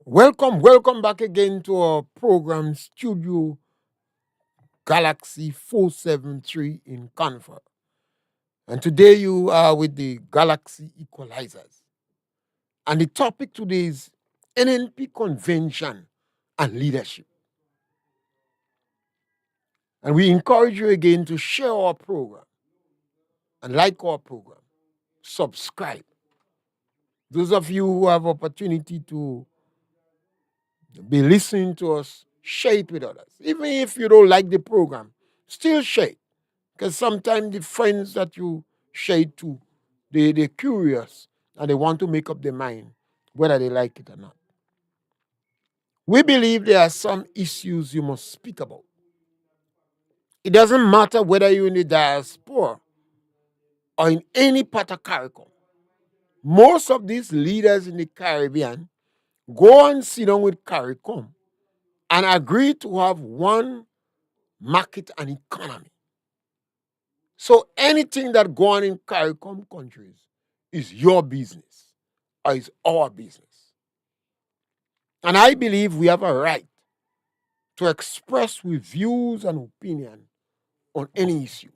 Welcome back again to our program Studio Galaxy 473 in Confero. And today you are with the Galaxy Equalizers. And the topic today is NNP convention and leadership. And we encourage you again to share our program and like our program, subscribe. Those of you who have opportunity to be listening to us, share it with others. Even if you don't like the program, still share it. Because sometimes the friends that you share it to, they're curious and they want to make up their mind whether they like it or not. We believe there are some issues you must speak about. It doesn't matter whether you're in the diaspora or in any part of CARICOM. Most of these leaders in the Caribbean go and sit down with CARICOM and agree to have one market and economy. So anything that go on in CARICOM countries is your business or is our business. And I believe we have a right to express with views and opinion on any issues.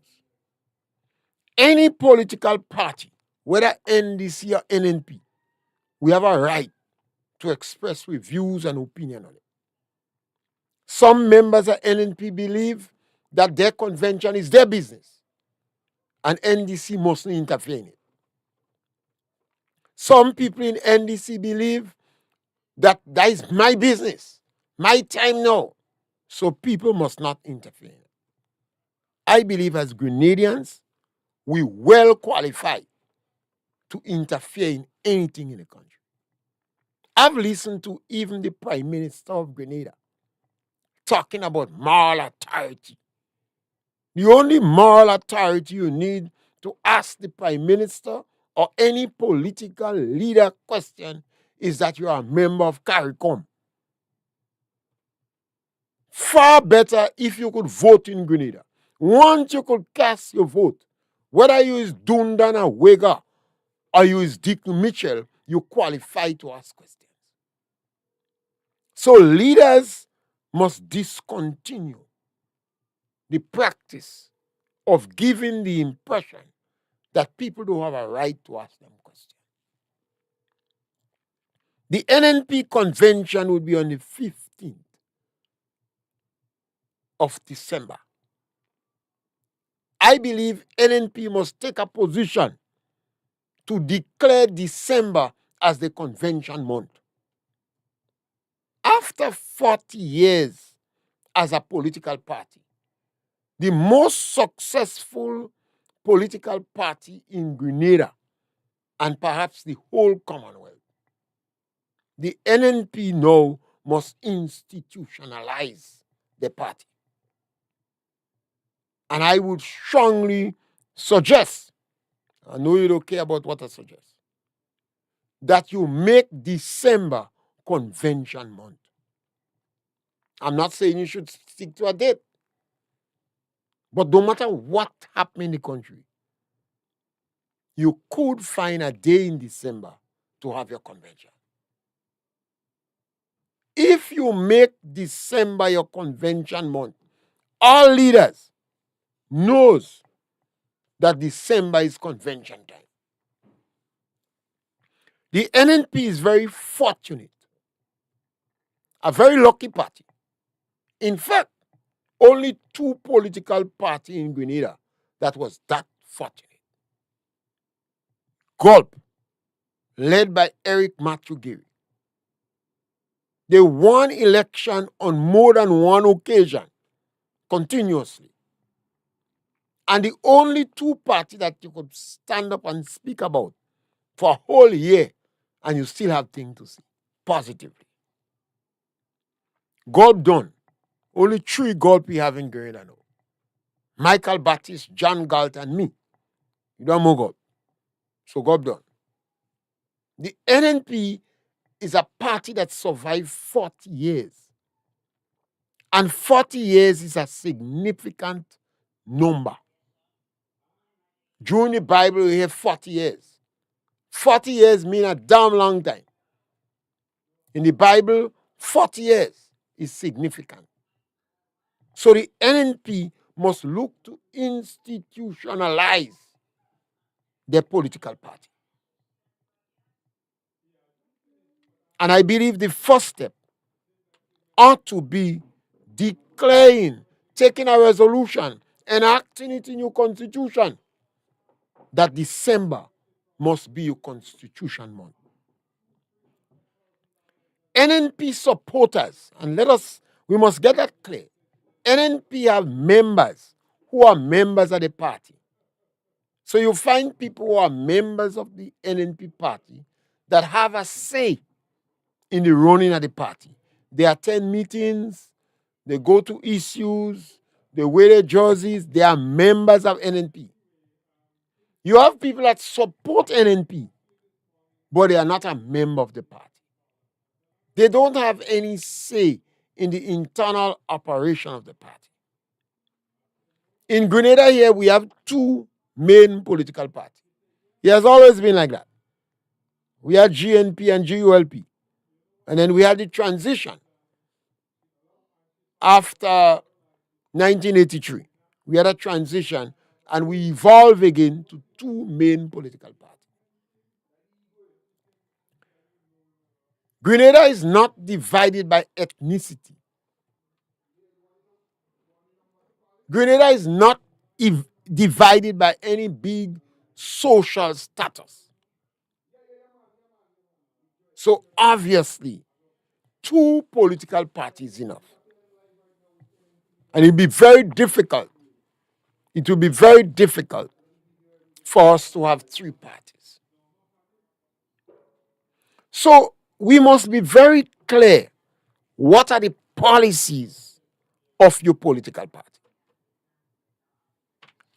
Any political party, whether NDC or NNP, we have a right to express with views and opinion on it. Some members of NNP believe that their convention is their business and NDC mustn't interfere in it. Some people in NDC believe that is my business, my time now, so people must not interfere. I believe as Grenadians, we well qualified to interfere in anything in the country. I've listened to even the Prime Minister of Grenada talking about moral authority. The only moral authority you need to ask the Prime Minister or any political leader question is that you are a member of CARICOM. Far better if you could vote in Grenada. Once you could cast your vote, whether you is Dundan or Wega or you is Dick Mitchell, you qualify to ask questions. So leaders must discontinue the practice of giving the impression that people don't have a right to ask them questions. The NNP convention will be on the 15th of December. I believe NNP must take a position to declare December as the convention month. After 40 years as a political party, the most successful political party in Grenada and perhaps the whole Commonwealth, the NNP now must institutionalize the party. And I would strongly suggest, I know you don't care about what I suggest, that you make December convention month. I'm not saying you should stick to a date. But no matter what happens in the country, you could find a day in December to have your convention. If you make December your convention month, all leaders knows that December is convention time. The NNP is very fortunate, a very lucky party. In fact, only two political parties in Grenada that was that fortunate. GULP, led by Eric Matthew Geary. They won election on more than one occasion, continuously. And the only two parties that you could stand up and speak about for a whole year, and you still have things to say, positively. GULP done. Only 3 GULP we have in Grenada now. Michael Baptiste, John Galt, and me. You don't know GULP. So GULP done. The NNP is a party that survived 40 years. And 40 years is a significant number. During the Bible, we have 40 years. 40 years mean a damn long time. In the Bible, 40 years is significant. So the NNP must look to institutionalize their political party. And I believe the first step ought to be declaring, taking a resolution, enacting it in your constitution that December must be your constitution month. NNP supporters, and we must get that clear. NNP have members who are members of the party. So you find people who are members of the NNP party that have a say in the running of the party. They attend meetings, they go to issues, they wear their jerseys, they are members of NNP. You have people that support NNP, but they are not a member of the party. They don't have any say in the internal operation of the party. In Grenada here, we have two main political parties. It has always been like that. We had GNP and GULP. And then we had the transition after 1983. We had a transition and we evolved again to two main political parties. Grenada is not divided by ethnicity. Grenada is not divided by any big social status. So obviously, two political parties enough. And it'll be very difficult. It will be very difficult for us to have three parties. So we must be very clear. What are the policies of your political party?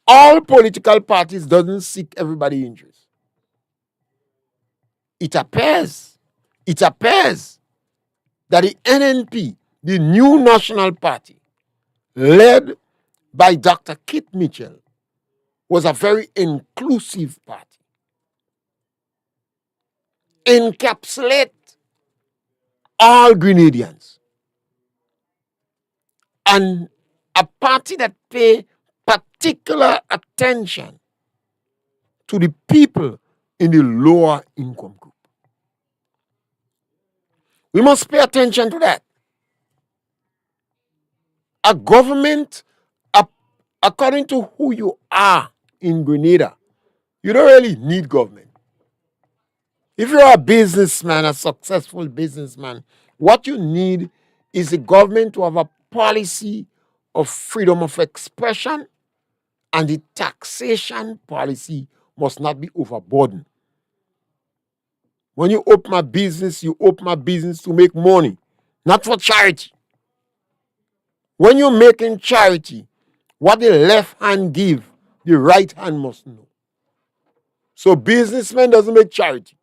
All political parties doesn't seek everybody's interest. It appears that the NNP, the new national party, led by Dr. Kit Mitchell, was a very inclusive party. Encapsulate all Grenadians. And a party that pay particular attention to the people in the lower income group. We must pay attention to that. A government, according to who you are in Grenada, you don't really need government. If you're a businessman, a successful businessman, what you need is the government to have a policy of freedom of expression, and the taxation policy must not be overburdened. When you open a business, you open a business to make money, not for charity. When you're making charity, what the left hand give, the right hand must know. So businessmen doesn't make charity.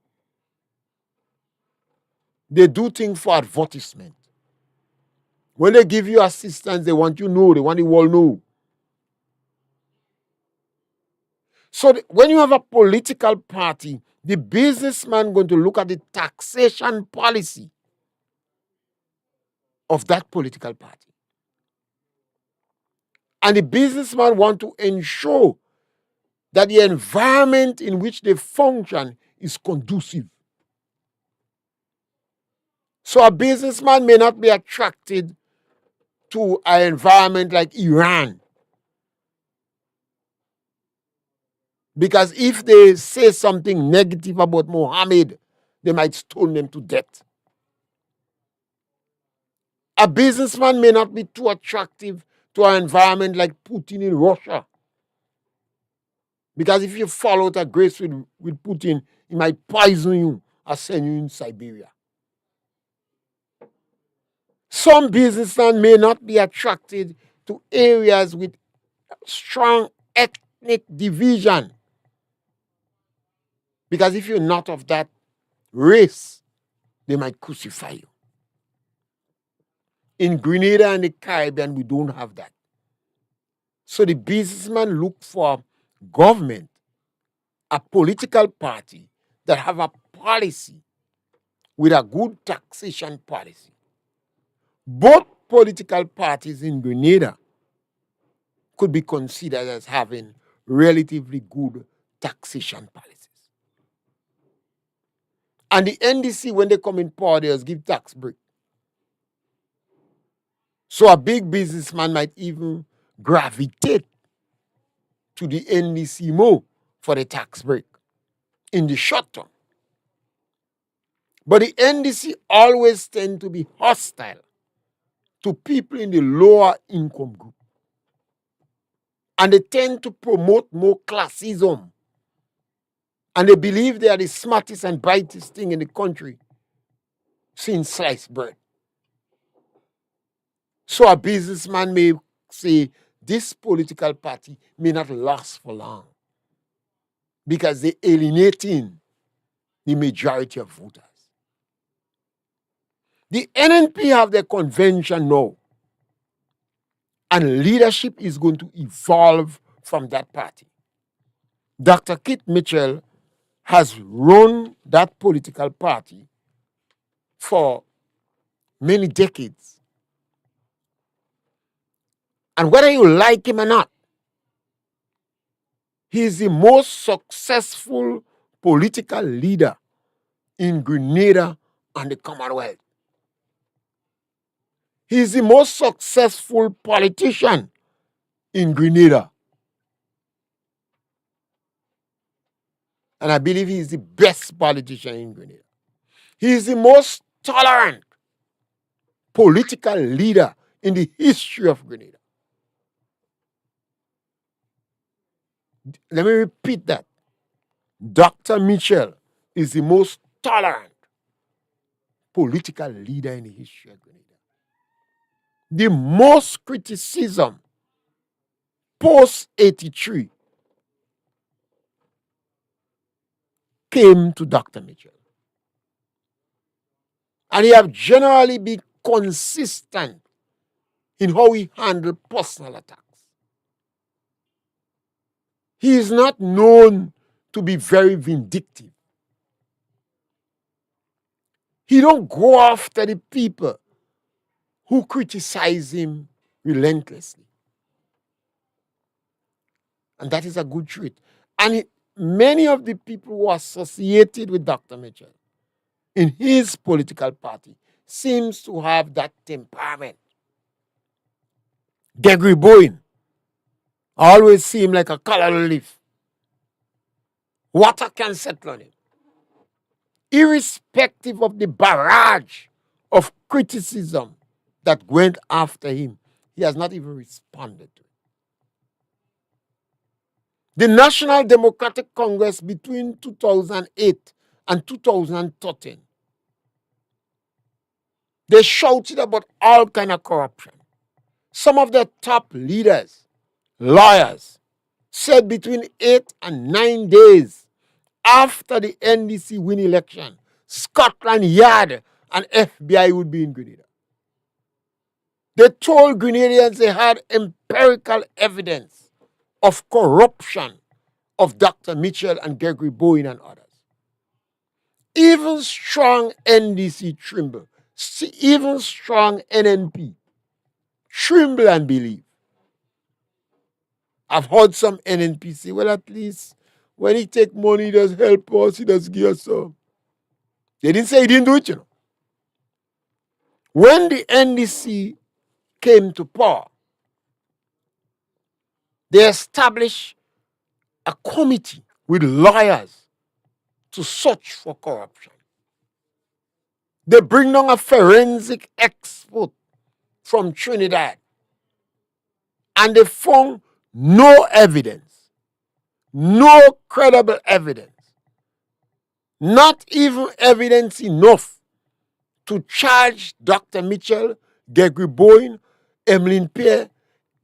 They do things for advertisement. When they give you assistance, they want you to know, they want the world to know. So when you have a political party, the businessman going to look at the taxation policy of that political party. And the businessman want to ensure that the environment in which they function is conducive. So a businessman may not be attracted to an environment like Iran. Because if they say something negative about Muhammad, they might stone them to death. A businessman may not be too attractive to an environment like Putin in Russia. Because if you follow that grace with Putin, he might poison you or send you in Siberia. Some businessmen may not be attracted to areas with strong ethnic division. Because if you're not of that race, they might crucify you. In Grenada and the Caribbean, we don't have that. So the businessman look for government, a political party that have a policy with a good taxation policy. Both political parties in Grenada could be considered as having relatively good taxation policies. And the NDC, when they come in power, they just give tax break. So a big businessman might even gravitate to the NDC more for the tax break in the short term. But the NDC always tend to be hostile to people in the lower income group. And they tend to promote more classism. And they believe they are the smartest and brightest thing in the country since sliced bread. So a businessman may say this political party may not last for long because they're alienating the majority of voters. The NNP have their convention now, and leadership is going to evolve from that party. Dr. Kit Mitchell has run that political party for many decades. And whether you like him or not, he is the most successful political leader in Grenada and the Commonwealth. He is the most successful politician in Grenada. And I believe he is the best politician in Grenada. He is the most tolerant political leader in the history of Grenada. Let me repeat that. Dr. Mitchell is the most tolerant political leader in the history of Grenada. The most criticism post-83 came to Dr. Mitchell. And he have generally been consistent in how he handled personal attacks. He is not known to be very vindictive. He don't go after the people who criticize him relentlessly. And that is a good trait. And many of the people who are associated with Dr. Mitchell in his political party seems to have that temperament. Gregory Bowen always seemed like a colorless leaf. Water can settle on him. Irrespective of the barrage of criticism that went after him, he has not even responded to it. The National Democratic Congress between 2008 and 2013, they shouted about all kind of corruption. Some of their top leaders, lawyers, said between 8 and 9 days after the NDC win election, Scotland Yard and FBI would be in Grenada. They told Grenadians they had empirical evidence of corruption of Dr. Mitchell and Gregory Bowen and others. Even strong NDC tremble. Even strong NNP tremble and believe. I've heard some NNP say, well, at least when he take money, he does help us, he does give us some. They didn't say he didn't do it, you know. When the NDC came to power, they established a committee with lawyers to search for corruption. They bring down a forensic expert from Trinidad, and they found no evidence, no credible evidence, not even evidence enough to charge Dr. Mitchell, Gregory Bowen, Pierre,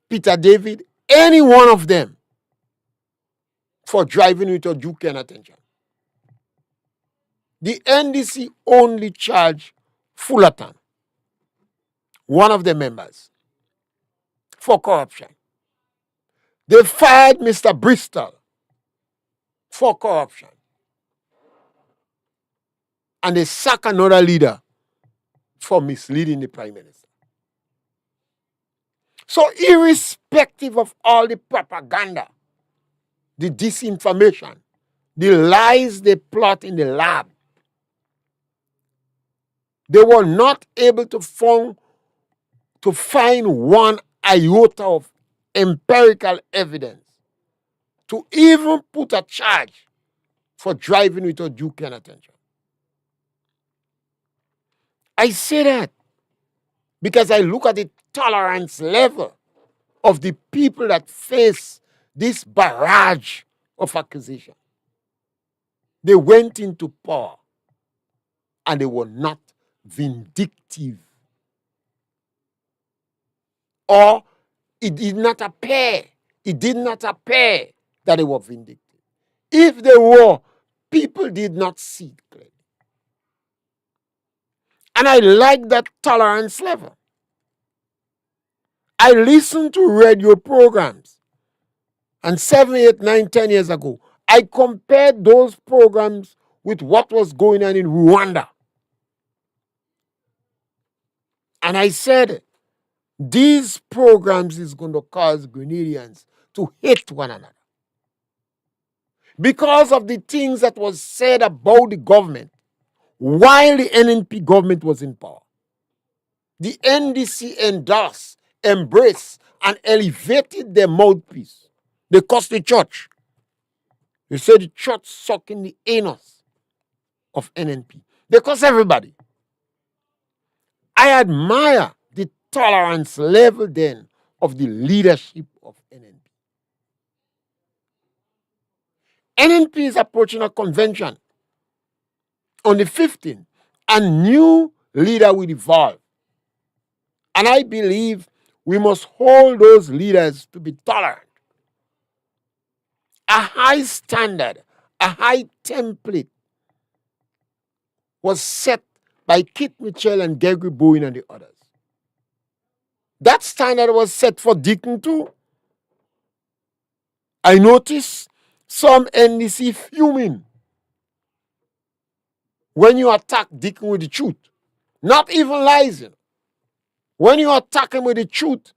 Peter David, any one of them for driving without due care and attention. The NDC only charged Fullerton, one of the members, for corruption. They fired Mr. Bristol for corruption. And they sacked another leader for misleading the Prime Minister. So irrespective of all the propaganda, the disinformation, the lies they plot in the lab, they were not able to find one iota of empirical evidence to even put a charge for driving without due care and attention. I say that because I look at the tolerance level of the people that face this barrage of accusation. They went into power and they were not vindictive. Or it did not appear that they were vindictive. If they were, people did not see it clearly. And I like that tolerance level. I listened to radio programs, and 7, 8, 9, 10 years ago, I compared those programs with what was going on in Rwanda. And I said, these programs is going to cause Grenadians to hate one another. Because of the things that was said about the government while the NNP government was in power. The NDC endorsed, embraced, and elevated their mouthpiece. They cursed the church. They said the church sucking the anus of NNP. They curse everybody. I admire the tolerance level then of the leadership of NNP. NNP is approaching a convention on the 15th. A new leader will evolve. And I believe we must hold those leaders to be tolerant. A high standard, a high template was set by Kit Mitchell and Gregory Bowen and the others. That standard was set for Deacon too. I notice some NDC fuming when you attack Deacon with the truth. Not even lies. When you attack him with the truth,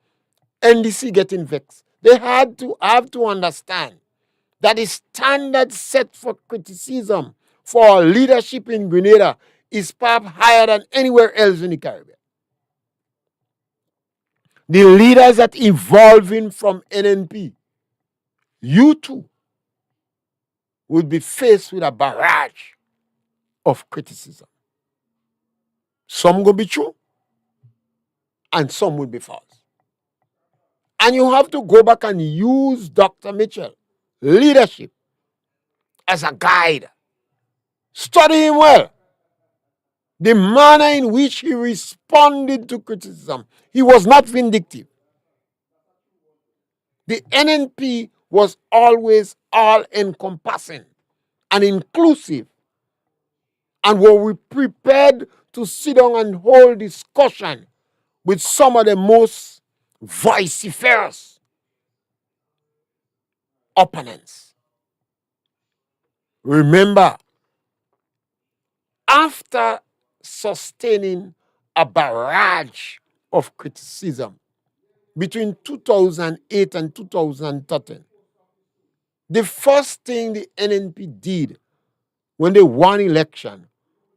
NDC getting vexed. They have to understand that the standard set for criticism for leadership in Grenada is perhaps higher than anywhere else in the Caribbean. The leaders that evolving from NNP, you too will be faced with a barrage of criticism. Some will be true and some will be false. And you have to go back and use Dr. Mitchell leadership as a guide. Study him well. The manner in which he responded to criticism, he was not vindictive. The NNP was always all-encompassing and inclusive, and were we prepared to sit down and hold discussion with some of the most vociferous opponents. Remember, after sustaining a barrage of criticism between 2008 and 2013, the first thing the NNP did when they won election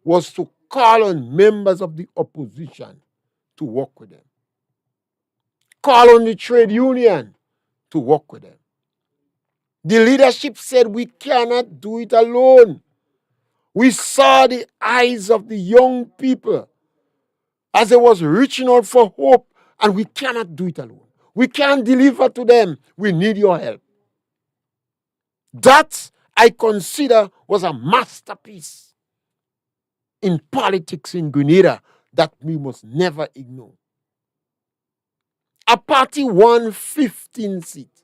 was to call on members of the opposition to work with them. Call on the trade union to work with them. The leadership said we cannot do it alone. We saw the eyes of the young people as they was reaching out for hope, and we cannot do it alone. We can't deliver to them. We need your help. That, I consider, was a masterpiece in politics in Grenada that we must never ignore. A party won 15 seats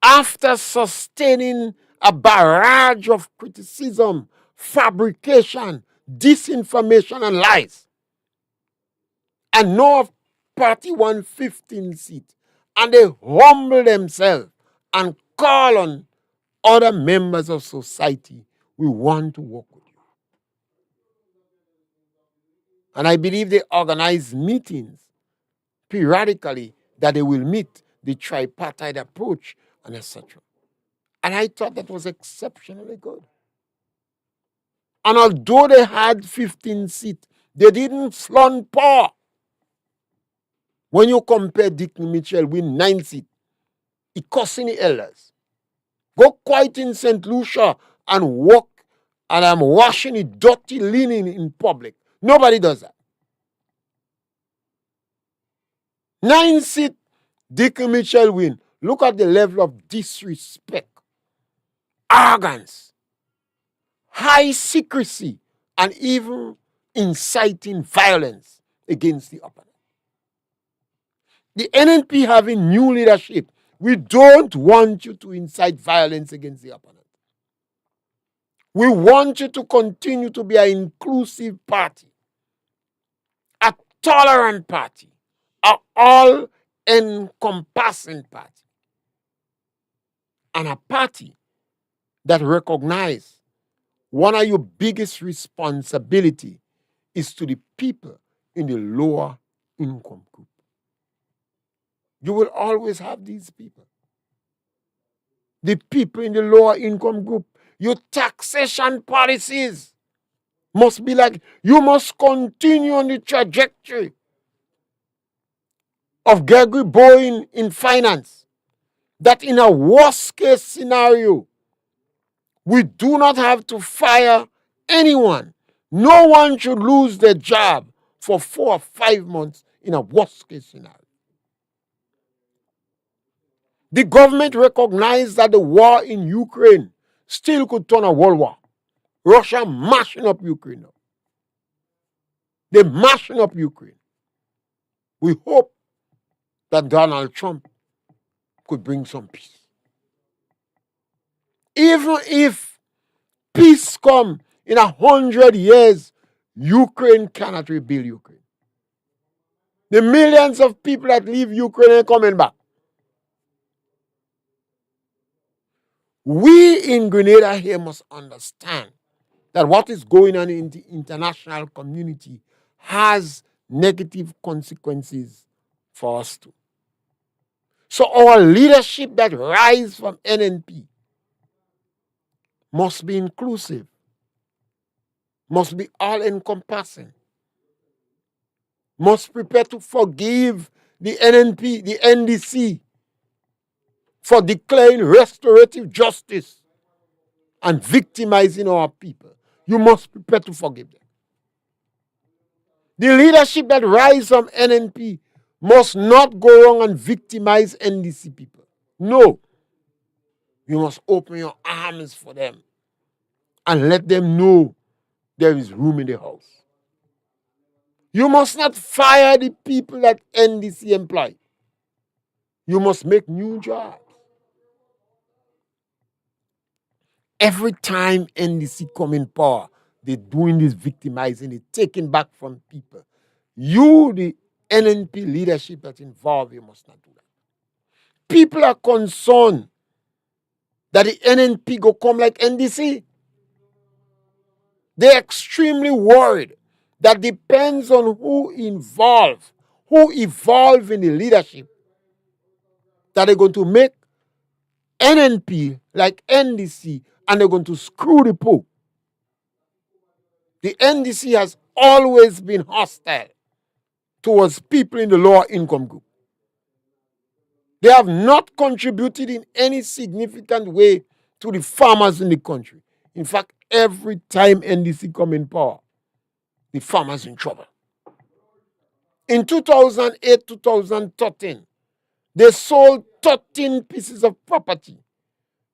after sustaining a barrage of criticism, fabrication, disinformation, and lies. And no party won 15 seats. And they humble themselves and call on other members of society. We want to work with you. And I believe they organize meetings periodically that they will meet the tripartite approach and etc. And I thought that was exceptionally good. And although they had 15 seats, they didn't flaunt power. When you compare Dick Mitchell with 9 seats, it costs any elders. Go quiet in St. Lucia and walk, and I'm washing the dirty linen in public. Nobody does that. 9 seats, Dick Mitchell win. Look at the level of disrespect, arrogance, high secrecy, and even inciting violence against the opponent. The NNP having new leadership, we don't want you to incite violence against the opponent. We want you to continue to be an inclusive party, a tolerant party, an all-encompassing party, and a party that recognizes one of your biggest responsibility is to the people in the lower income group. You will always have these people. The people in the lower income group, your taxation policies must be like, you must continue on the trajectory of Gregory Bowen in finance, that in a worst case scenario, we do not have to fire anyone. No one should lose their job for 4 or 5 months in a worst case scenario. The government recognized that the war in Ukraine still could turn a world war. Russia mashing up Ukraine now. They're mashing up Ukraine. We hope that Donald Trump could bring some peace. Even if peace comes in 100 years, Ukraine cannot rebuild Ukraine. The millions of people that leave Ukraine are coming back. We in Grenada here must understand that what is going on in the international community has negative consequences for us too. So our leadership that rise from NNP must be inclusive, must be all-encompassing, must prepare to forgive the NNP, the NDC, for declaring restorative justice and victimizing our people. You must prepare to forgive them. The leadership that rise from NNP must not go wrong and victimize NDC people. No. You must open your arms for them and let them know there is room in the house. You must not fire the people that NDC employ. You must make new jobs. Every time NDC come in power, they're doing this victimizing, they're taking back from people. You, the NNP leadership that's involved, you must not do that. People are concerned that the NNP go come like NDC. They're extremely worried. That depends on who evolve in the leadership, that they're going to make NNP like NDC and they're going to screw the Pope. The NDC has always been hostile towards people in the lower income group. They have not contributed in any significant way to the farmers in the country. In fact, every time NDC come in power, the farmers in trouble. In 2008, 2013, they sold 13 pieces of property.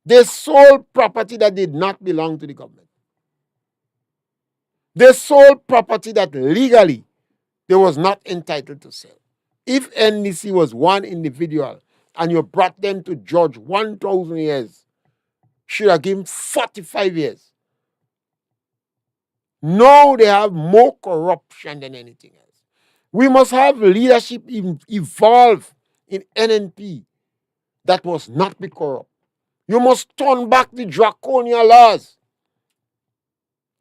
They sold property that did not belong to the government. They sold property that legally they was not entitled to sell. If NDC was one individual and you brought them to judge 1,000 years, should have given 45 years. Now they have more corruption than anything else. We must have leadership evolve in NNP that must not be corrupt. You must turn back the draconian laws.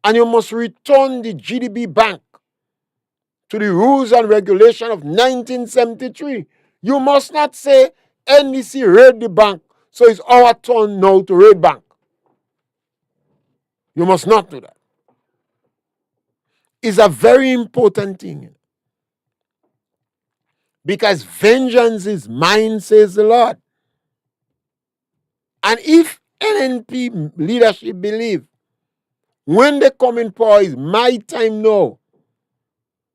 And you must return the GDB Bank to the rules and regulation of 1973. You must not say NDC raid the bank, so it's our turn now to raid bank. You must not do that. It's a very important thing. Because vengeance is mine, says the Lord. And if NNP leadership believe when they come in power is my time now,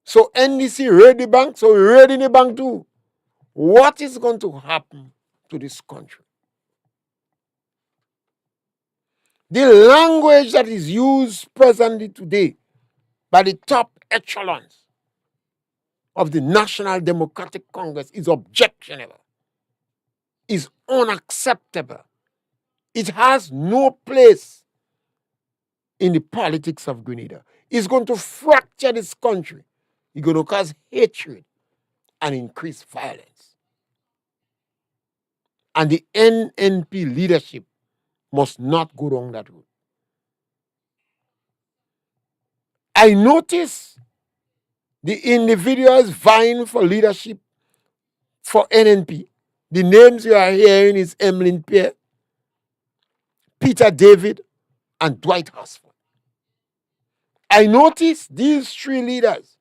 so NDC raid the bank, so we're raiding the bank too. What is going to happen to this country? The language that is used presently today by the top echelons of the National Democratic Congress is objectionable, is unacceptable. It has no place in the politics of Grenada. It's going to fracture this country. It's going to cause hatred and increase violence. And the NNP leadership must not go down that road. I notice the individuals vying for leadership for NNP. The names you are hearing is Pierre, Peter David, and Dwight Hosford. I notice these three leaders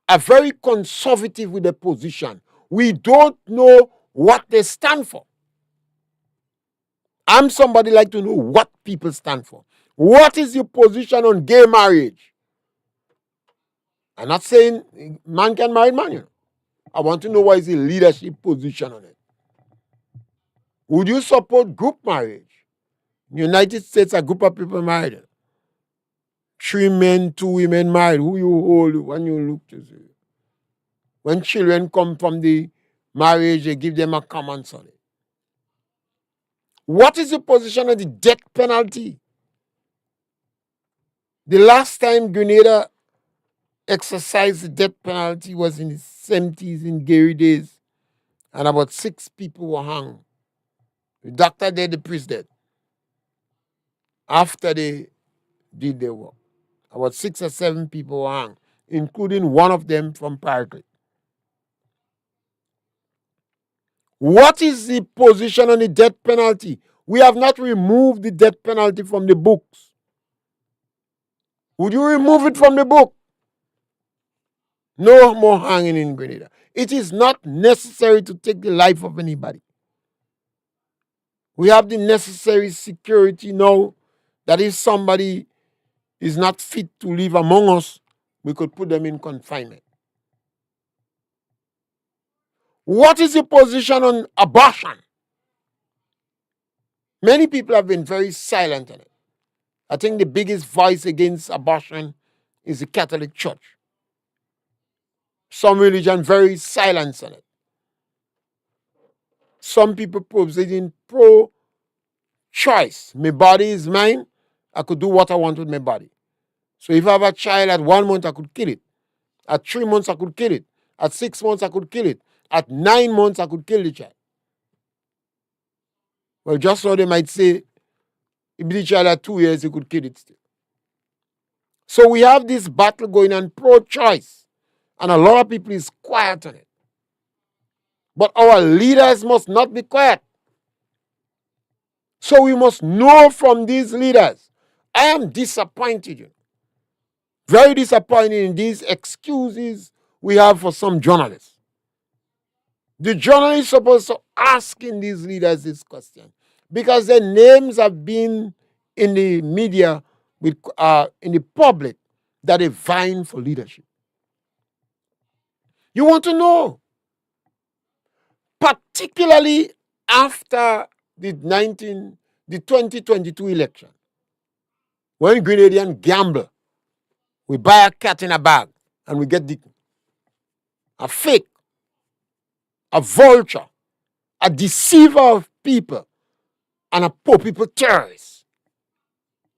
are very conservative with their position. We don't know what they stand for. I'm somebody like to know what people stand for. What is your position on gay marriage? I'm not saying man can marry man. You know. I want to know what is the leadership position on it. Would you support group marriage? In the United States, a group of people married. 3 men, 2 women married. Who you hold when you look to see? When children come from the marriage, they give them a common son. What is the position of the death penalty? The last time Grenada exercised the death penalty was in the 70s in Gary days, and about 6 people were hung. The doctor dead, the priest dead. After they did their work, about 6 or 7 people were hung, including one of them from Paraguay. What is the position on the death penalty? We have not removed the death penalty from the books. Would you remove it from the book? No more hanging in Grenada. It is not necessary to take the life of anybody. We have the necessary security now that if somebody is not fit to live among us, we could put them in confinement. What is the position on abortion? Many people have been very silent on it. I think the biggest voice against abortion is the Catholic Church. Some religion very silent on it. Some people positing pro-choice. My body is mine. I could do what I want with my body. So if I have a child at 1 month, I could kill it. At 3 months, I could kill it. At 6 months, I could kill it. At 9 months, I could kill the child. Well, just so they might say, if the child at 2 years, you could kill it still. So we have this battle going on pro-choice. And a lot of people is quiet on it. But our leaders must not be quiet. So we must know from these leaders. I am disappointed. Very disappointed in these excuses we have for some journalists. The journalists are supposed to ask in these leaders this question because their names have been in the media, in the public, that are vying for leadership. You want to know, particularly after the 2022 election, when Grenadians gamble, we buy a cat in a bag and we get a fake, a vulture, a deceiver of people and a poor people terrorist.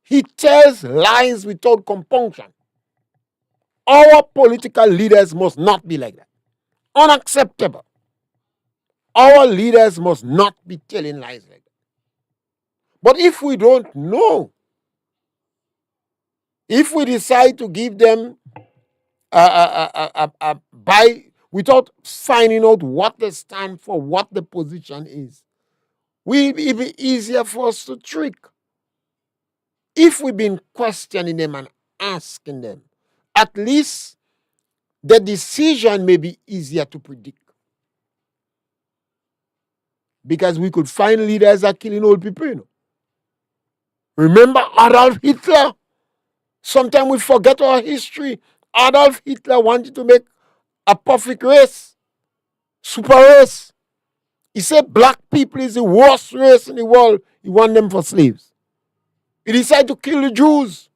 He tells lies without compunction. Our political leaders must not be like that. Unacceptable. Our leaders must not be telling lies like that. But if we don't know, if we decide to give them by without finding out what they stand for, what the position is, it be easier for us to trick. If we've been questioning them and asking them, at least the decision may be easier to predict. Because we could find leaders that are killing old people. You know? Remember Adolf Hitler? Sometimes we forget our history. Adolf Hitler wanted to make a perfect race, super race. He said black people is the worst race in the world. He wanted them for slaves. He decided to kill the Jews.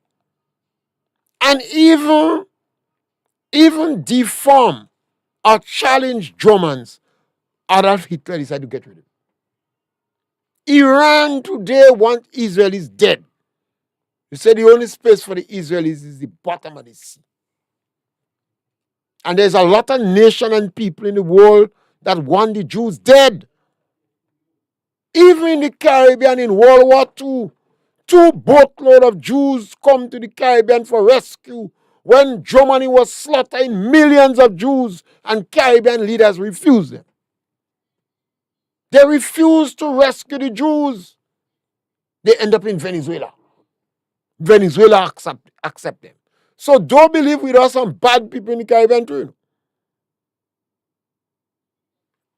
And even deform or challenge Germans, Adolf Hitler decided to get rid of him. Iran today wants Israelis dead. He said the only space for the Israelis is the bottom of the sea. And there's a lot of nations and people in the world that want the Jews dead. Even in the Caribbean in World War II, 2 boatloads of Jews come to the Caribbean for rescue when Germany was slaughtering millions of Jews and Caribbean leaders refused them. They refused to rescue the Jews. They end up in Venezuela. Venezuela accept them. So don't believe we are some bad people in the Caribbean too. You know?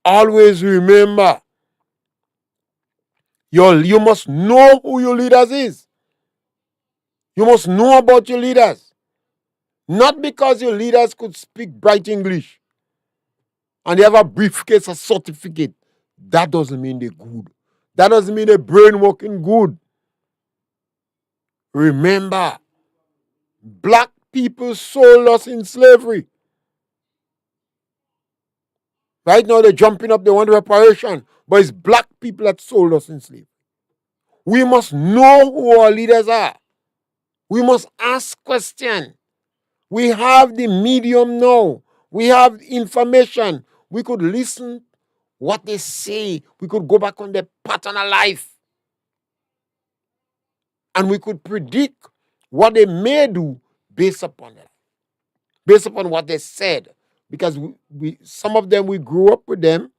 Always remember, you must know who your leaders is. You must know about your leaders. Not because your leaders could speak bright English and they have a briefcase, a certificate. That doesn't mean they're good. That doesn't mean their brain working good. Remember, black people sold us in slavery. Right now they're jumping up, they want reparation. But it's black people that sold us in slavery. We must know who our leaders are. We must ask questions. We have the medium now. We have information. We could listen what they say. We could go back on their pattern of life. And we could predict what they may do based upon that. Based upon what they said. Because some of them, we grew up with them,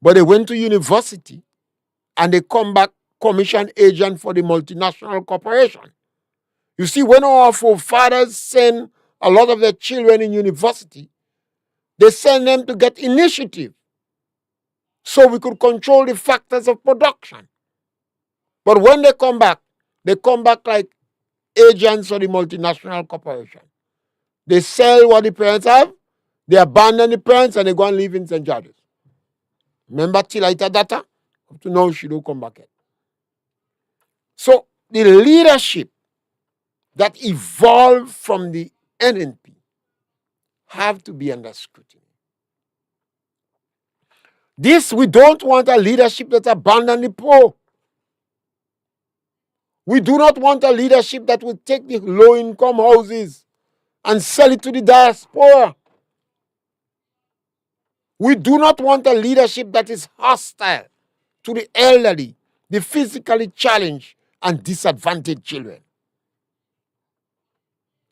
but they went to university and they come back commission agent for the multinational corporation. You see, when our forefathers send a lot of their children in university, they send them to get initiative so we could control the factors of production. But when they come back like agents of the multinational corporation. They sell what the parents have, they abandon the parents, and they go and live in St. George's. Remember Tilaita Data? Up to now, she don't come back yet. So the leadership that evolved from the NNP have to be under scrutiny. We don't want a leadership that abandons the poor. We do not want a leadership that will take the low-income houses and sell it to the diaspora. We do not want a leadership that is hostile to the elderly, the physically challenged, and disadvantaged children.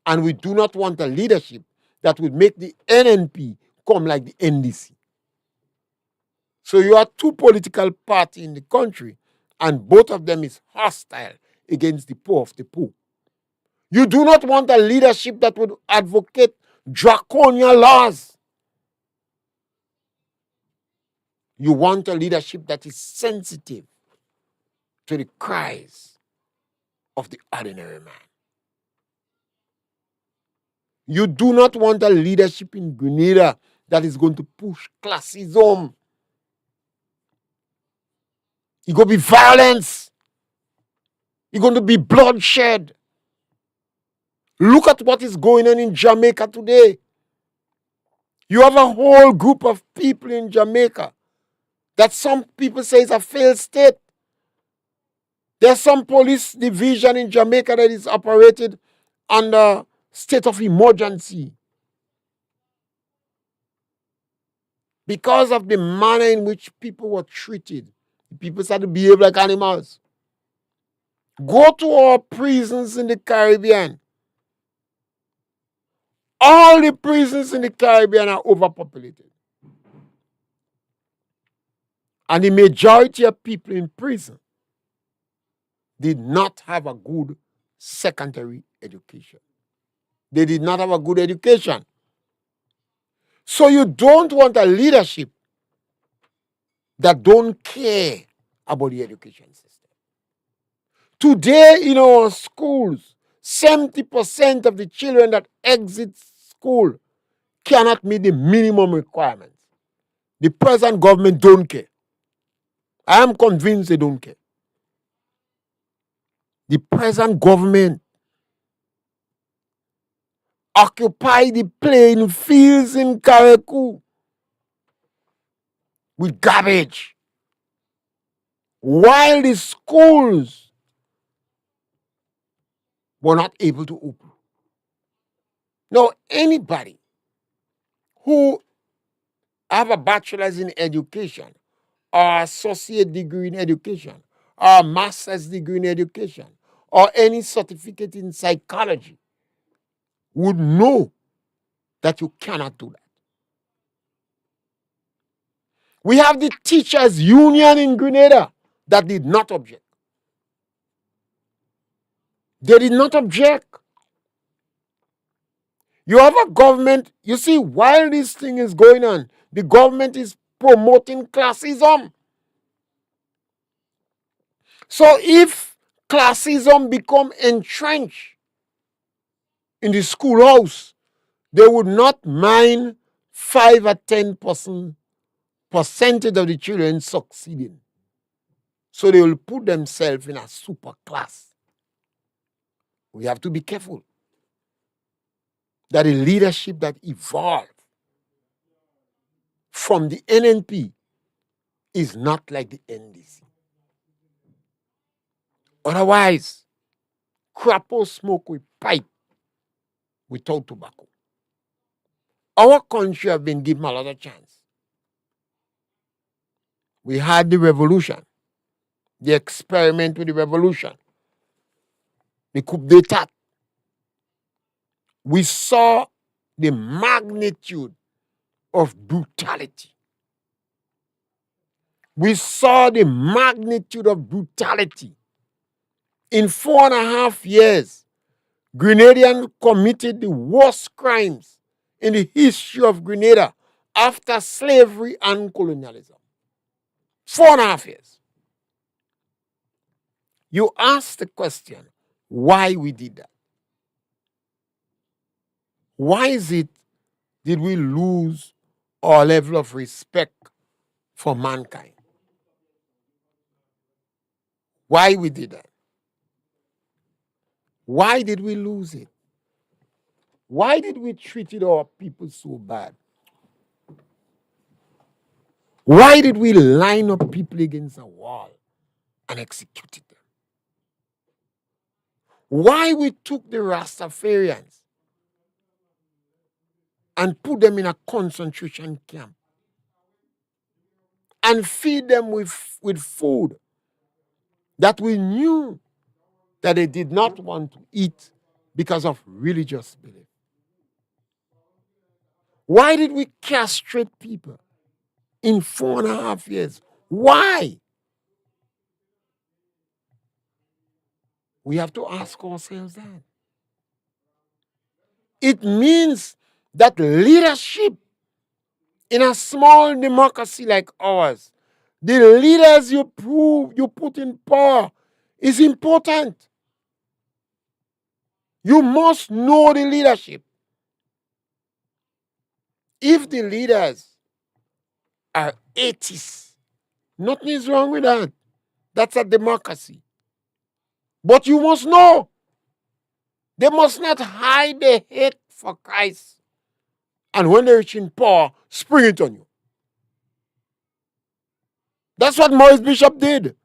And we do not want a leadership that would make the NNP come like the NDC. So you have 2 political parties in the country, and both of them is hostile against the poor of the poor. You do not want a leadership that would advocate draconian laws. You want a leadership that is sensitive to the cries of the ordinary man. You do not want a leadership in Grenada that is going to push classism. It's going to be violence. It's going to be bloodshed. Look at what is going on in Jamaica today. You have a whole group of people in Jamaica that some people say is a failed state. There's some police division in Jamaica that is operated under state of emergency because of the manner in which people were treated. People started to behave like animals. Go to our prisons in the Caribbean. All the prisons in the Caribbean are overpopulated. And the majority of people in prison did not have a good secondary education. They did not have a good education. So you don't want a leadership that don't care about the education system. Today in our schools, 70% of the children that exit school cannot meet the minimum requirements. The present government don't care. I am convinced they don't care. The present government occupy the playing fields in Carriacou with garbage, while the schools were not able to open. Now, anybody who have a bachelor's in education or associate degree in education or a master's degree in education or any certificate in psychology would know that you cannot do that. We have the teachers union in Grenada that did not object. They did not object. You have a government, you see, while this thing is going on, the government is promoting classism. So if classism become entrenched in the schoolhouse, they would not mind 5 or 10% percentage of the children succeeding. So they will put themselves in a super class. We have to be careful that the leadership that evolved from the NNP is not like the NDC. Otherwise, crapo smoke with pipe without tobacco. Our country have been given a lot of chance. We had the revolution, the experiment with the revolution, the coup d'etat. We saw the magnitude of brutality. We saw the magnitude of brutality. In 4.5 years, Grenadians committed the worst crimes in the history of Grenada after slavery and colonialism. 4.5 years. You ask the question, why we did that? Why is it did we lose our level of respect for mankind? Why we did that? Why did we lose it? Why did we treat our people so bad? Why did we line up people against a wall and executed them? Why we took the Rastafarians and put them in a concentration camp and feed them with food that we knew that they did not want to eat because of religious belief? Why did we castrate people in 4.5 years? Why? We have to ask ourselves that. It means that leadership in a small democracy like ours, the leaders you put in power is important. You must know the leadership. If the leaders are atheists, nothing is wrong with that. That's a democracy. But you must know. They must not hide their hate for Christ. And when they reach in power, spring it on you. That's what Maurice Bishop did.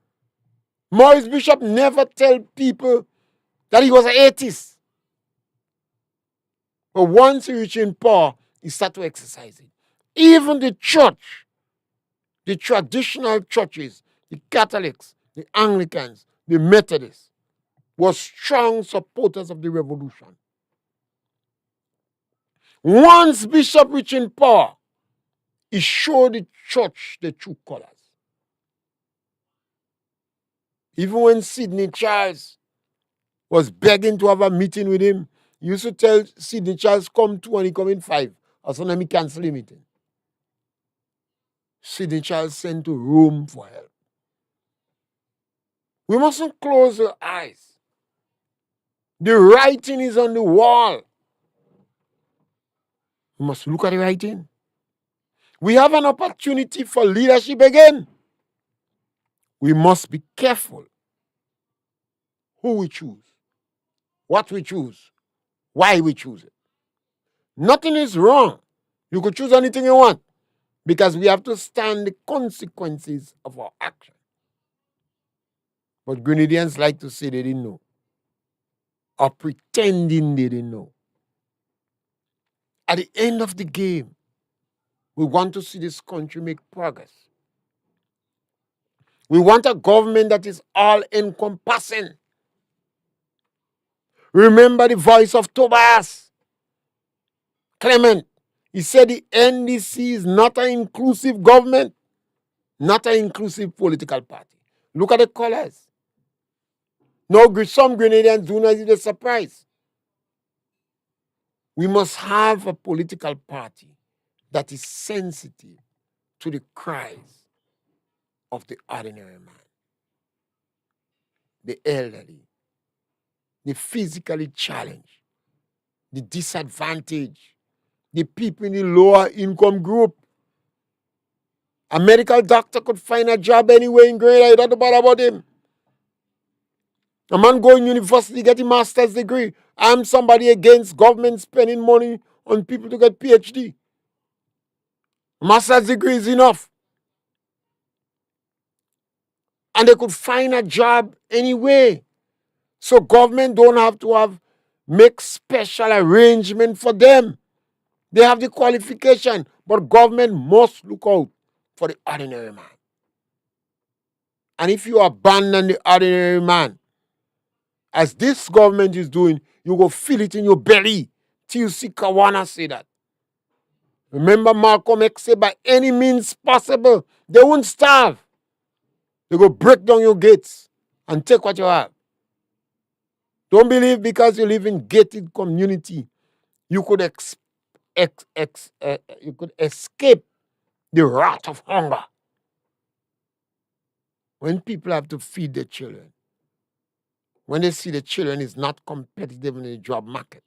Maurice Bishop never tell people that he was an atheist. But once he reached in power, he started to exercise it. Even the church, the traditional churches, the Catholics, the Anglicans, the Methodists, were strong supporters of the revolution. Once Bishop reached in power, he showed the church the true colors. Even when Sidney Charles was begging to have a meeting with him, he used to tell Sidney Charles, come 2 and he come in 5. Or so let me cancel the meeting. Sidney Charles sent to Rome for help. We mustn't close our eyes. The writing is on the wall. We must look at the writing. We have an opportunity for leadership again. We must be careful who we choose, what we choose, why we choose it. Nothing is wrong. You could choose anything you want because we have to stand the consequences of our action. But Grenadians like to say they didn't know or pretending they didn't know. At the end of the game, we want to see this country make progress. We want a government that is all-encompassing. Remember the voice of Tobias Clement. He said the NDC is not an inclusive government, not an inclusive political party. Look at the colors. No, some Grenadians do not see a surprise. We must have a political party that is sensitive to the cries of the ordinary man, the elderly, the physically challenged, the disadvantaged, the people in the lower income group. A medical doctor could find a job anywhere in Grenada. You don't bother about him. A man going to university, get a master's degree. I'm somebody against government spending money on people to get PhD. A master's degree is enough. And they could find a job anyway. So government don't have to make special arrangement for them. They have the qualification, but government must look out for the ordinary man. And if you abandon the ordinary man, as this government is doing, you go feel it in your belly till you see Kawana say that. Remember Malcolm X said, by any means possible, they won't starve. They go break down your gates and take what you have. Don't believe because you live in gated community, you could you could escape the wrath of hunger. When people have to feed their children, when they see the children is not competitive in the job market,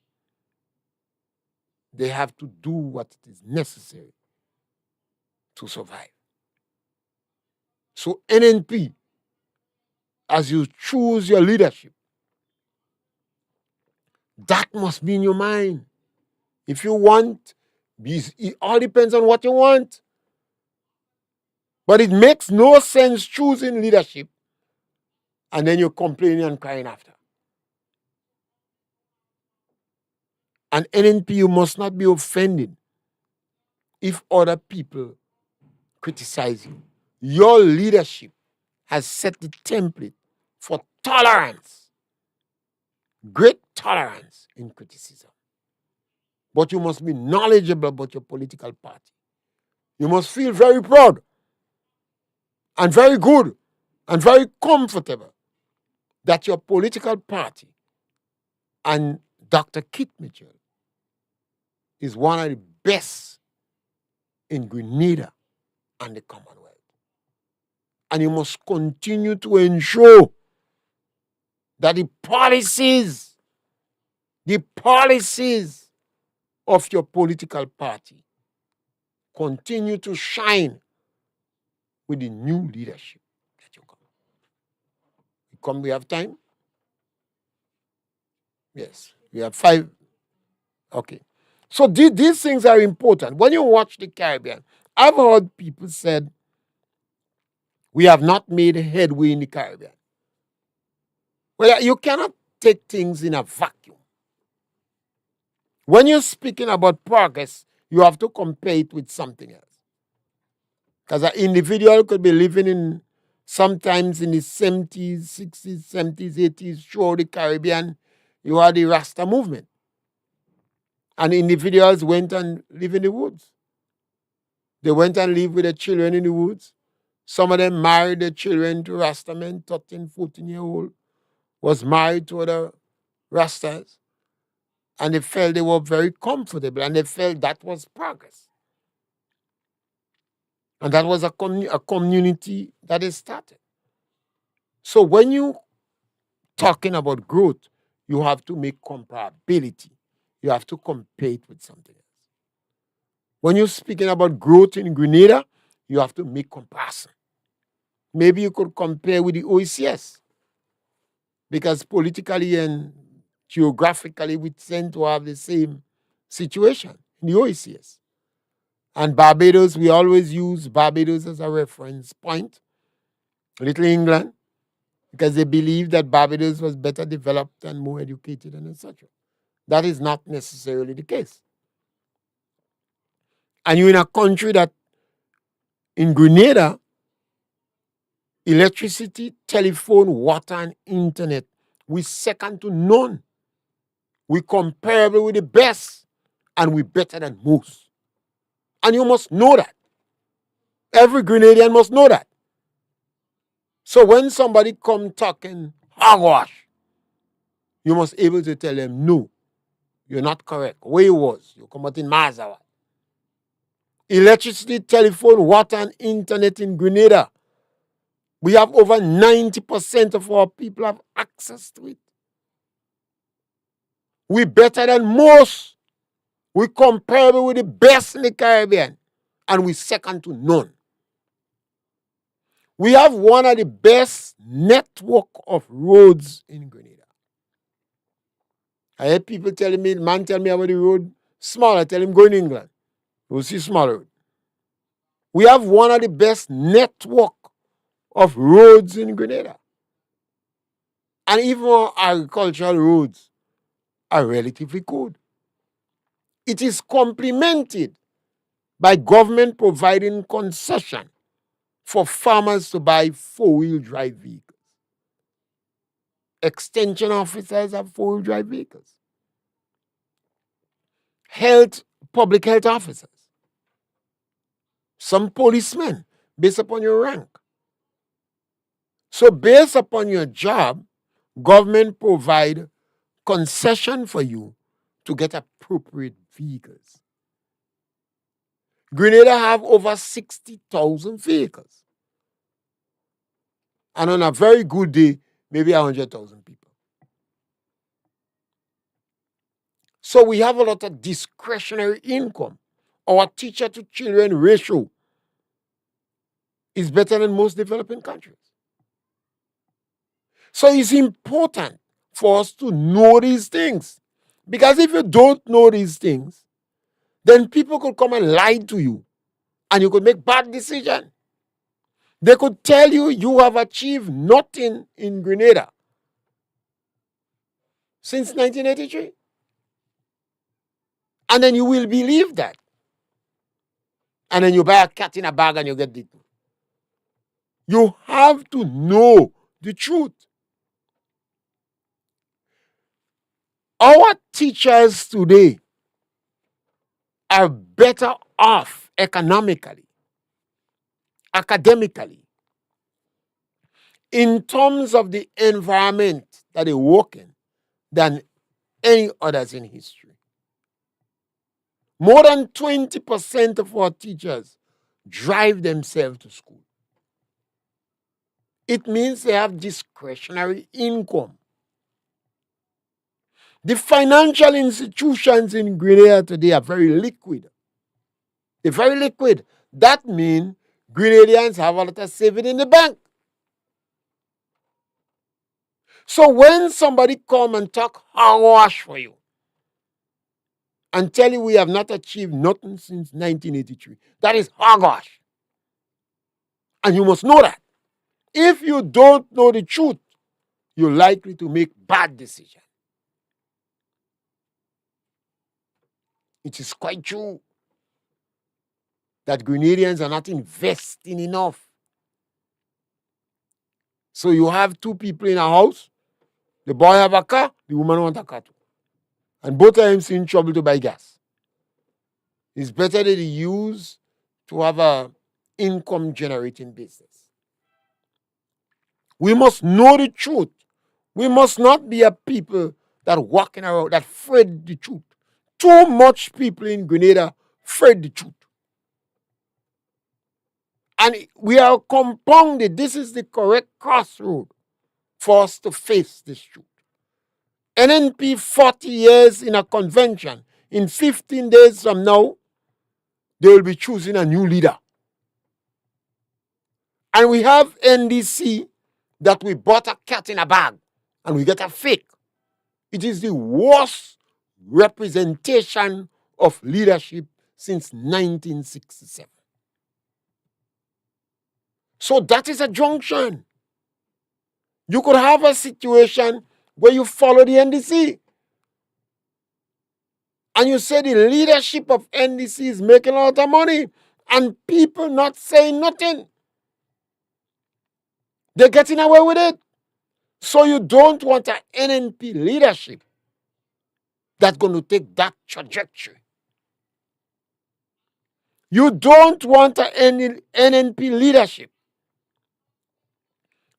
they have to do what is necessary to survive. So NNP, as you choose your leadership, that must be in your mind. If you want, it all depends on what you want. But it makes no sense choosing leadership and then you're complaining and crying after. And NNP, you must not be offended if other people criticize you. Your leadership has set the template for tolerance, great tolerance in criticism. But you must be knowledgeable about your political party. You must feel very proud and very good and very comfortable that your political party and Dr. Kit Mitchell is one of the best in Grenada and the Commonwealth. And you must continue to ensure that the policies of your political party continue to shine with the new leadership that you come. We have time? Yes, we have 5. Okay. So these things are important. When you watch the Caribbean, I've heard people said, we have not made headway in the Caribbean. Well, you cannot take things in a vacuum. When you're speaking about progress, you have to compare it with something else. Because an individual could be living in sometimes in the 70s, 60s, 70s, 80s, throughout the Caribbean. You had the Rasta movement. And individuals went and lived in the woods. They went and lived with their children in the woods. Some of them married their children to Rasta men, 13, 14-year-old, was married to other Rastas. And they felt they were very comfortable, and they felt that was progress. And that was a community that is started. So when you talking about growth, you have to make comparability. You have to compare it with something else. When you're speaking about growth in Grenada, you have to make comparison. Maybe you could compare with the OECS, because politically and geographically we tend to have the same situation in the OECS. And Barbados, we always use Barbados as a reference point, Little England, because they believe that Barbados was better developed and more educated and etc. That is not necessarily the case. And you're in a country that, in Grenada, electricity, telephone, water, and internet, we second to none. We comparable with the best, and we better than most. And you must know that. Every Grenadian must know that. So when somebody come talking hogwash, you must able to tell them, no, you're not correct. Where you was, you come out in Mazawa. Electricity, telephone, water, and internet in Grenada. We have over 90% of our people have access to it. We better than most. We comparable with the best in the Caribbean. And we second to none. We have one of the best network of roads in Grenada. I heard people telling me, man tell me about the road small. I tell him go in England. We'll see small road. We have one of the best network of roads in Grenada. And even our agricultural roads are relatively good. It is complemented by government providing concession for farmers to buy four-wheel drive vehicles. Extension officers have four-wheel drive vehicles. Public health officers. Some policemen, based upon your rank. So based upon your job, government provide concession for you to get appropriate vehicles. Grenada have over 60,000 vehicles. And on a very good day, maybe 100,000 people. So we have a lot of discretionary income. Our teacher to children ratio is better than most developing countries. So it's important for us to know these things. Because if you don't know these things, then people could come and lie to you and you could make bad decisions. They could tell you you have achieved nothing in Grenada since 1983. And then you will believe that. And then you buy a cat in a bag and you get it. You have to know the truth. Our teachers today are better off economically, academically, in terms of the environment that they work in than any others in history. More than 20% of our teachers drive themselves to school. It means they have discretionary income. The financial institutions in Grenada today are very liquid. They're very liquid. That means Grenadians have a lot of saving in the bank. So when somebody come and talk hogwash for you and tell you we have not achieved nothing since 1983, that is hogwash. And you must know that. If you don't know the truth, you're likely to make bad decisions. It is quite true that Grenadians are not investing enough. So you have two people in a house, the boy have a car, the woman want a car too. And both of them in trouble to buy gas. It's better that they use to have a income generating business. We must know the truth. We must not be a people that walking around that afraid the truth. Too much people in Grenada afraid the truth. And we are compounded. This is the correct crossroad for us to face this truth. NNP 40 years in a convention. In 15 days from now, they will be choosing a new leader. And we have NDC that we bought a cat in a bag and we get a fake. It is the worst representation of leadership since 1967. So that is a junction. You could have a situation where you follow the NDC and you say the leadership of NDC is making a lot of money and people not saying nothing. They're getting away with it. So you don't want an NNP leadership that's going to take that trajectory. You don't want an NNP leadership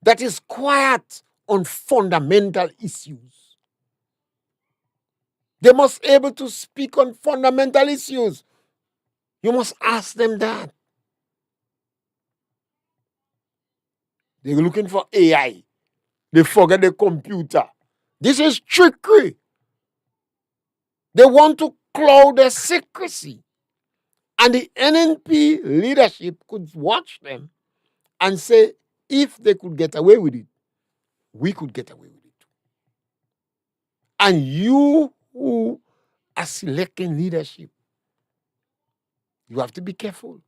that is quiet on fundamental issues. They must be able to speak on fundamental issues. You must ask them that. They're looking for AI. They forget the computer. This is trickery. They want to cloud their secrecy. And the NNP leadership could watch them and say, if they could get away with it, we could get away with it. And you who are selecting leadership, you have to be careful.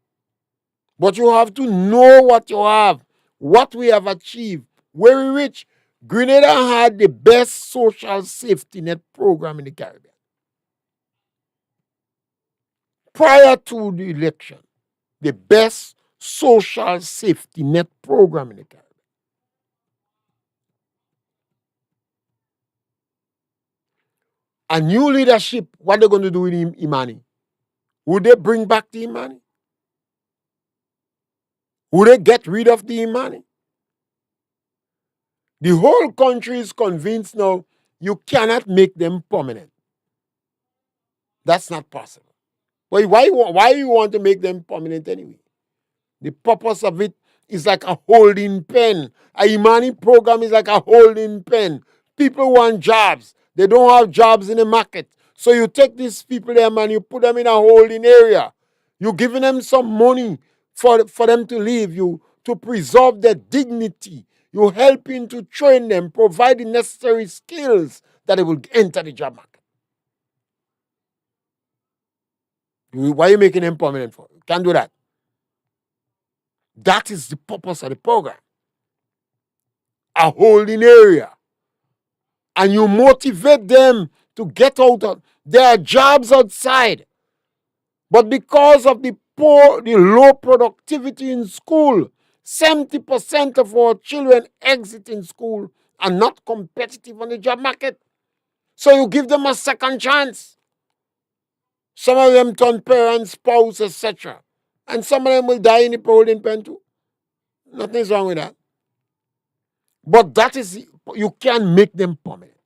But you have to know what you have, what we have achieved, where we reach. Grenada had the best social safety net program in the Caribbean. Prior to the election, the best social safety net program in the Caribbean. A new leadership, what are they going to do with Imani? Would they bring back the Imani? Would they get rid of the Imani? The whole country is convinced now you cannot make them permanent. That's not possible. Well, why you want to make them permanent anyway? The purpose of it is like a holding pen. A Imani program is like a holding pen. People want jobs. They don't have jobs in the market. So you take these people there, man, you put them in a holding area. You're giving them some money for them to live, to preserve their dignity. You're helping to train them, provide the necessary skills that they will enter the job market. Why are you making them permanent for? You can't do that. That is the purpose of the program. A holding area. And you motivate them to get out of their jobs outside. But because of the low productivity in school, 70% of our children exit in school are not competitive on the job market. So you give them a second chance. Some of them turn parents, spouse, etc. And some of them will die in the holding pen too. Nothing's wrong with that. But that is, you can't make them permanent.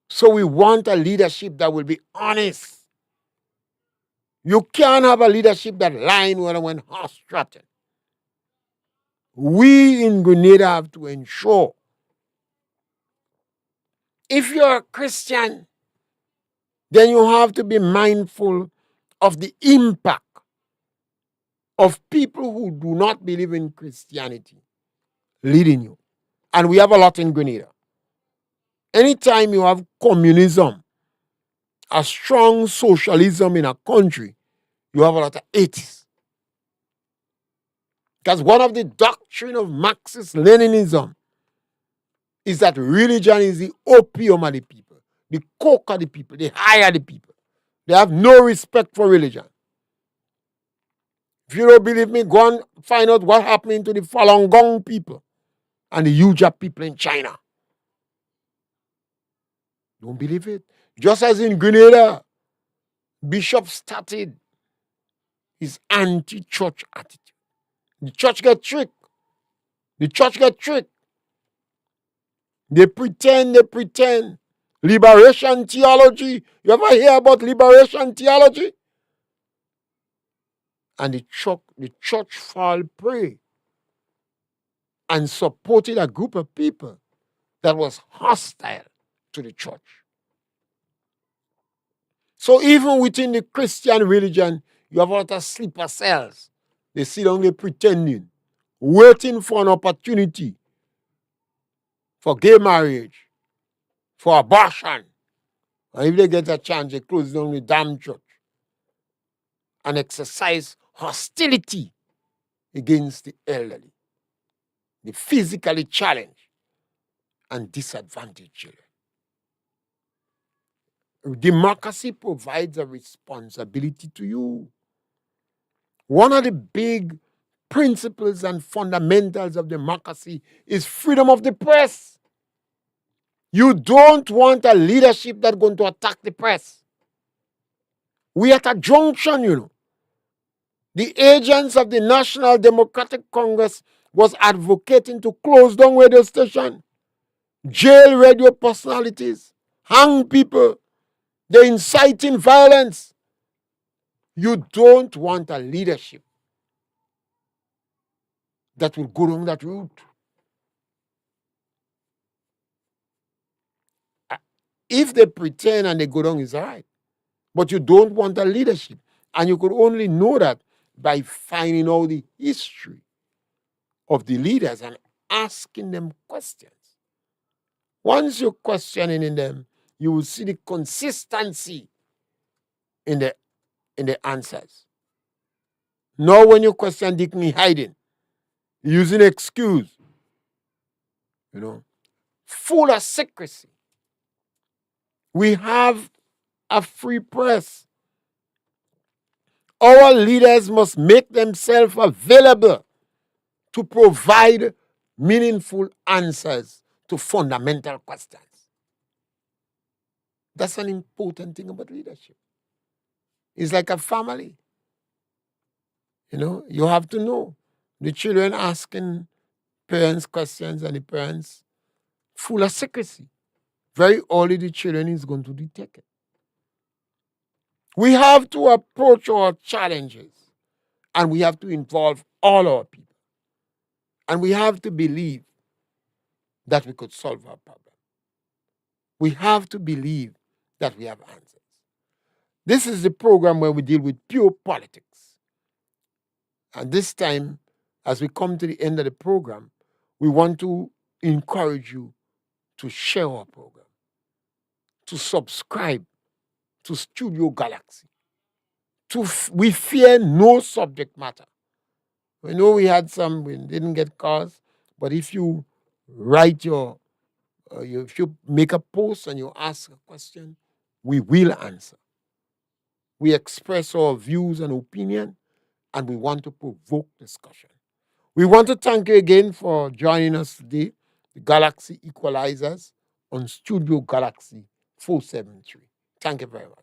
So we want a leadership that will be honest. You can't have a leadership that lying when horse-trotting. We in Grenada have to ensure, if you're a Christian, then you have to be mindful of the impact of people who do not believe in Christianity leading you. And we have a lot in Grenada. Anytime you have communism, a strong socialism in a country, you have a lot of atheists. Because one of the doctrine of Marxist-Leninism is that religion is the opium of the people, the coke of the people, the high of the people. They have no respect for religion. If you don't believe me, go and find out what happened to the Falun Gong people and the Uyghur people in China. Don't believe it. Just as in Grenada, Bishop started his anti-church attitude. The church get tricked. The church get tricked. They pretend. Liberation theology. You ever hear about liberation theology? And the church fall prey and supported a group of people that was hostile to the church. So even within the Christian religion, you have a lot of sleeper cells. They sit down there pretending, waiting for an opportunity for gay marriage, for abortion. And if they get a chance, they close down the damn church and exercise hostility against the elderly, the physically challenged, and disadvantaged children. Democracy provides a responsibility to you. One of the big principles and fundamentals of democracy is freedom of the press. You don't want a leadership that's going to attack the press. We at a junction, you know. The agents of the National Democratic Congress was advocating to close down radio station, jail radio personalities, hang people. They're inciting violence. You don't want a leadership that will go down that route. If they pretend and they go down, it's all right. But you don't want a leadership. And you could only know that by finding out the history of the leaders and asking them questions. Once you're questioning them, you will see the consistency in the answers. Now when you question Dickney hiding, using excuse, full of secrecy. We have a free press. Our leaders must make themselves available to provide meaningful answers to fundamental questions. That's an important thing about leadership. It's like a family. You have to know. The children asking parents questions and the parents full of secrecy. Very early the children is going to detect it. We have to approach our challenges and we have to involve all our people. And we have to believe that we could solve our problem. We have to believe that we have answers. This is the program where we deal with pure politics. And this time, as we come to the end of the program, we want to encourage you to share our program, to subscribe to Studio Galaxy. We fear no subject matter. We know we didn't get calls, but if you write if you make a post and you ask a question, we will answer. We express our views and opinion, and we want to provoke discussion. We want to thank you again for joining us today, the Galaxy Equalizers on Studio Galaxy 473. Thank you very much.